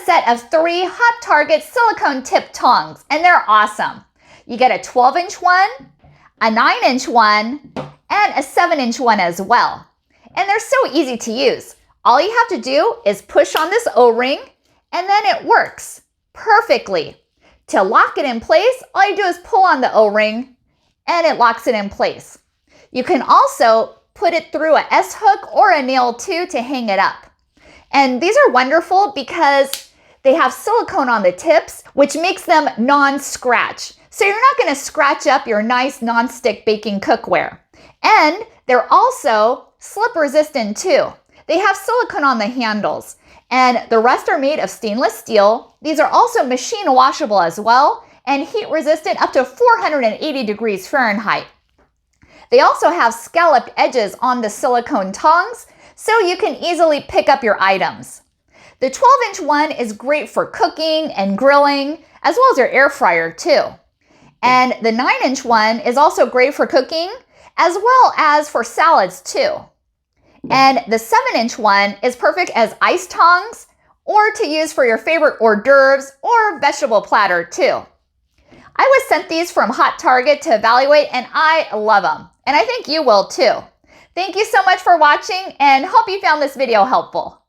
set of 3 Hot Target silicone tip tongs, and they're awesome. You get a 12-inch one, a 9-inch one, and a 7-inch one as well. And they're so easy to use. All you have to do is push on this O-ring, and then it works perfectly. To lock it in place, all you do is pull on the O-ring, and it locks it in place. You can also put it through a S-hook or a nail too to hang it up. And these are wonderful because they have silicone on the tips, which makes them non-scratch. So you're not going to scratch up your nice non-stick baking cookware. And they're also slip resistant too. They have silicone on the handles, and the rest are made of stainless steel. These are also machine washable as well, and heat resistant up to 480 degrees Fahrenheit. They also have scalloped edges on the silicone tongs, so you can easily pick up your items. The 12-inch one is great for cooking and grilling, as well as your air fryer too. And the 9-inch one is also great for cooking, as well as for salads too. And the 7-inch one is perfect as ice tongs, or to use for your favorite hors d'oeuvres or vegetable platter too. I was sent these from Hot Target to evaluate, and I love them. And I think you will too. Thank you so much for watching, and hope you found this video helpful.